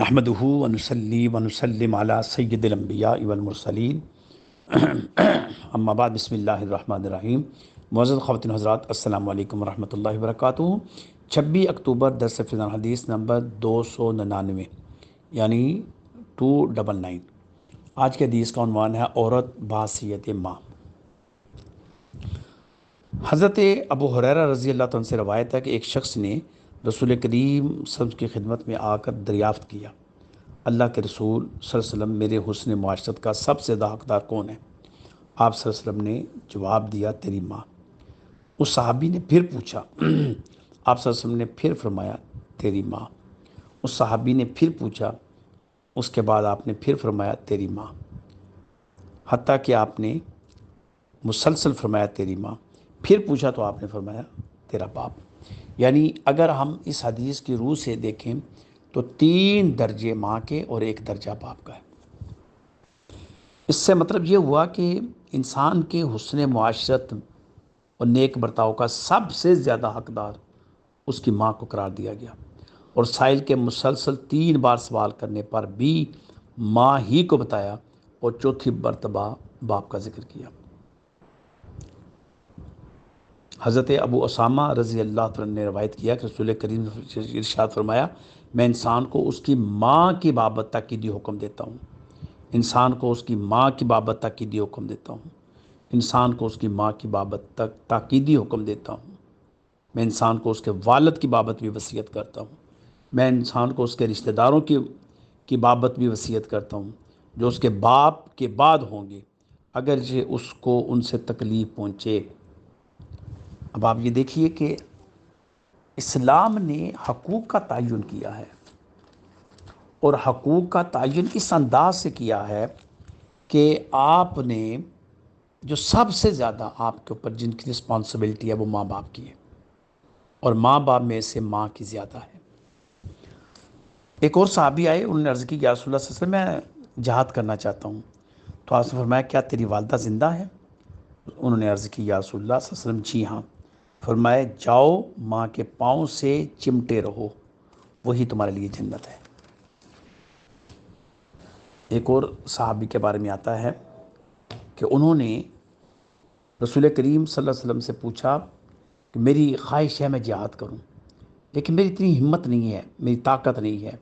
احمدہ ونصلی ونسلم علی سید الانبیاء والمرسلین اما بعد بسم اللہ الرحمن الرحیم۔ معزز خواتین حضرات، السلام علیکم ورحمۃ اللہ وبرکاتہ۔ 26 اکتوبر درس فضان حدیث نمبر 299 یعنی 299۔ آج کے حدیث کا عنوان ہے عورت بحیثیت ماں۔ حضرت ابو ہریرہ رضی اللہ عنہ سے روایت ہے کہ ایک شخص نے رسول کریم صلی اللہ علیہ وسلم کی خدمت میں آ کر دریافت کیا، اللہ کے رسول صلی اللہ علیہ وسلم، میرے حسن معاشرت کا سب سے زیادہ حقدار کون ہے؟ آپ صلی اللہ علیہ وسلم نے جواب دیا، تیری ماں۔ اس صحابی نے پھر پوچھا، آپ صلی اللہ علیہ وسلم نے پھر فرمایا، تیری ماں۔ اس صحابی نے پھر پوچھا، اس کے بعد آپ نے پھر فرمایا، تیری ماں، حتیٰ کہ آپ نے مسلسل فرمایا تیری ماں، پھر پوچھا تو آپ نے فرمایا تیرا باپ۔ یعنی اگر ہم اس حدیث کی روح سے دیکھیں تو 3 درجے ماں کے اور 1 درجہ باپ کا ہے۔ اس سے مطلب یہ ہوا کہ انسان کے حسن معاشرت اور نیک برتاؤ کا سب سے زیادہ حقدار اس کی ماں کو قرار دیا گیا، اور سائل کے مسلسل 3 بار سوال کرنے پر بھی ماں ہی کو بتایا، اور چوتھی مرتبہ باپ کا ذکر کیا۔ حضرت ابو اسامہ رضی اللہ عنہ نے روایت کیا کہ رسول کریم نے ارشاد فرمایا، میں انسان کو اس کی ماں کی بابت تاکیدی حکم دیتا ہوں، انسان کو اس کی ماں کی بابت تاکیدی حکم دیتا ہوں، انسان کو اس کی ماں کی بابت تاکیدی حکم دیتا ہوں، میں انسان کو اس کے والد کی بابت بھی وصیت کرتا ہوں، میں انسان کو اس کے رشتہ داروں کی بابت بھی وصیت کرتا ہوں جو اس کے باپ کے بعد ہوں گے، اگرچہ اس کو ان سے تکلیف پہنچے۔ اب آپ یہ دیکھیے کہ اسلام نے حقوق کا تعین کیا ہے، اور حقوق کا تعین اس انداز سے کیا ہے کہ آپ نے جو سب سے زیادہ آپ کے اوپر جن کی رسپانسبلٹی ہے وہ ماں باپ کی ہے، اور ماں باپ میں سے ماں کی زیادہ ہے۔ ایک اور صحابی آئے، انہوں نے عرض کی، یا رسول اللہ صلی اللہ علیہ وسلم، میں جہاد کرنا چاہتا ہوں۔ تو آپ نے فرمایا، کیا تیری والدہ زندہ ہے؟ انہوں نے عرض کی، یا رسول اللہ صلی اللہ علیہ وسلم، جی ہاں۔ فرمایا، جاؤ ماں کے پاؤں سے چمٹے رہو، وہی تمہارے لیے جنت ہے۔ ایک اور صحابی کے بارے میں آتا ہے کہ انہوں نے رسول کریم صلی اللہ علیہ وسلم سے پوچھا کہ میری خواہش ہے میں جہاد کروں، لیکن میری اتنی ہمت نہیں ہے، میری طاقت نہیں ہے۔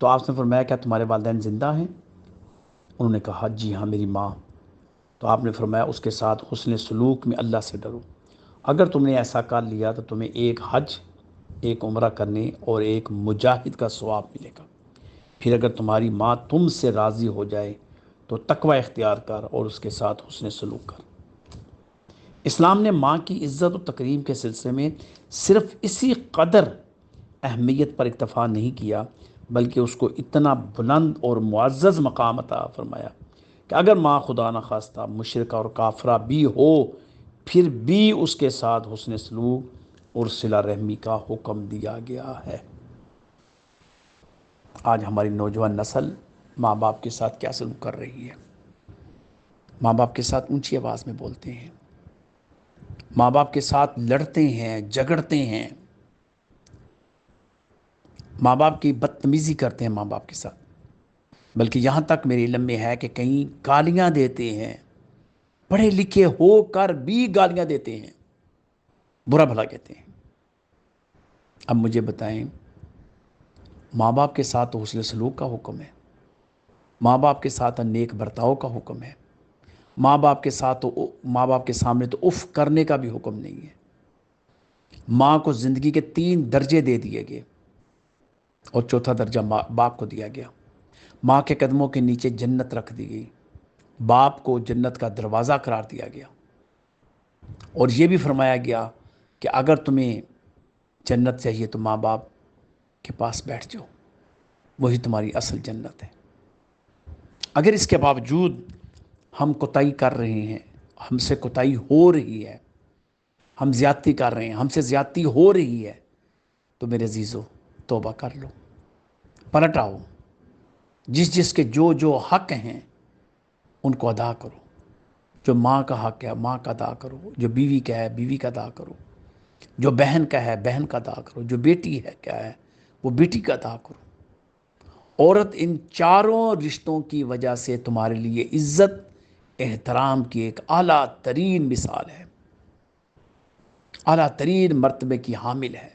تو آپ نے فرمایا، کیا تمہارے والدین زندہ ہیں؟ انہوں نے کہا، جی ہاں، میری ماں۔ تو آپ نے فرمایا، اس کے ساتھ حسن سلوک میں اللہ سے ڈرو، اگر تم نے ایسا کر لیا تو تمہیں 1 حج، 1 عمرہ کرنے اور 1 مجاہد کا ثواب ملے گا۔ پھر اگر تمہاری ماں تم سے راضی ہو جائے تو تقوی اختیار کر اور اس کے ساتھ حسن سلوک کر۔ اسلام نے ماں کی عزت و تکریم کے سلسلے میں صرف اسی قدر اہمیت پر اکتفا نہیں کیا، بلکہ اس کو اتنا بلند اور معزز مقام عطا فرمایا کہ اگر ماں خدا نخواستہ مشرکہ اور کافرہ بھی ہو، پھر بھی اس کے ساتھ حسن سلوک اور صلہ رحمی کا حکم دیا گیا ہے۔ آج ہماری نوجوان نسل ماں باپ کے ساتھ کیا سلوک کر رہی ہے؟ ماں باپ کے ساتھ اونچی آواز میں بولتے ہیں، ماں باپ کے ساتھ لڑتے ہیں، جھگڑتے ہیں، ماں باپ کی بدتمیزی کرتے ہیں ماں باپ کے ساتھ، بلکہ یہاں تک میرے علم میں ہے کہ کہیں گالیاں دیتے ہیں، پڑھے لکھے ہو کر بھی گالیاں دیتے ہیں، برا بھلا کہتے ہیں۔ اب مجھے بتائیں، ماں باپ کے ساتھ تو حسن سلوک کا حکم ہے، ماں باپ کے ساتھ نیک برتاؤ کا حکم ہے، ماں باپ کے ساتھ ماں باپ کے سامنے تو اف کرنے کا بھی حکم نہیں ہے۔ ماں کو زندگی کے 3 درجے دے دیے گئے، اور چوتھا درجہ باپ کو دیا گیا۔ ماں کے قدموں کے نیچے جنت رکھ دی گئی، باپ کو جنت کا دروازہ قرار دیا گیا، اور یہ بھی فرمایا گیا کہ اگر تمہیں جنت چاہیے تو ماں باپ کے پاس بیٹھ جاؤ، وہی تمہاری اصل جنت ہے۔ اگر اس کے باوجود ہم کوتاہی کر رہے ہیں، ہم سے کوتاہی ہو رہی ہے، ہم زیادتی کر رہے ہیں، ہم سے زیادتی ہو رہی ہے، تو میرے عزیزو توبہ کر لو، پلٹ آؤ، جس کے جو حق ہیں ان کو ادا کرو۔ جو ماں کا حق ہے ماں کا ادا کرو، جو بیوی کا ہے بیوی کا ادا کرو، جو بہن کا ہے بہن کا ادا کرو، جو بیٹی ہے کیا ہے وہ بیٹی کا ادا کرو، عورت ان چاروں رشتوں کی وجہ سے تمہارے لیے عزت احترام کی ایک اعلیٰ ترین مثال ہے، اعلیٰ ترین مرتبے کی حامل ہے،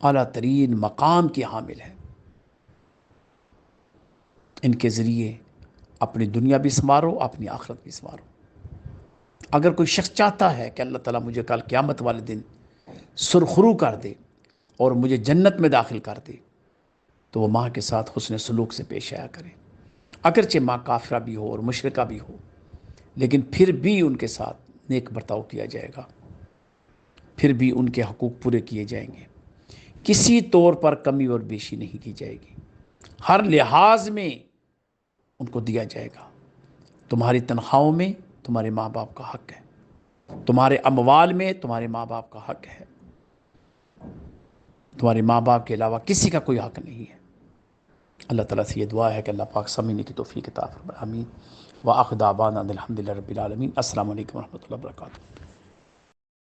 اعلیٰ ترین مقام کی حامل ہے۔ ان کے ذریعے اپنی دنیا بھی سنوارو، اپنی آخرت بھی سنوارو۔ اگر کوئی شخص چاہتا ہے کہ اللہ تعالیٰ مجھے کل قیامت والے دن سرخرو کر دے اور مجھے جنت میں داخل کر دے، تو وہ ماں کے ساتھ حسن سلوک سے پیش آیا کرے، اگرچہ ماں کافرہ بھی ہو اور مشرکہ بھی ہو، لیکن پھر بھی ان کے ساتھ نیک برتاؤ کیا جائے گا، پھر بھی ان کے حقوق پورے کیے جائیں گے، کسی طور پر کمی اور بیشی نہیں کی جائے گی، ہر لحاظ میں ان کو دیا جائے گا۔ تمہاری تنخواہوں میں تمہارے ماں باپ کا حق ہے، تمہارے اموال میں تمہارے ماں باپ کا حق ہے، تمہارے ماں باپ کے علاوہ کسی کا کوئی حق نہیں ہے۔ اللہ تعالیٰ سے یہ دعا ہے کہ اللہ پاک سمجھنے کی توفیق عطا فرمائے، آمین۔ وآخر دعوانا الحمدللہ رب العالمین۔ السلام علیکم ورحمۃ اللہ وبرکاتہ۔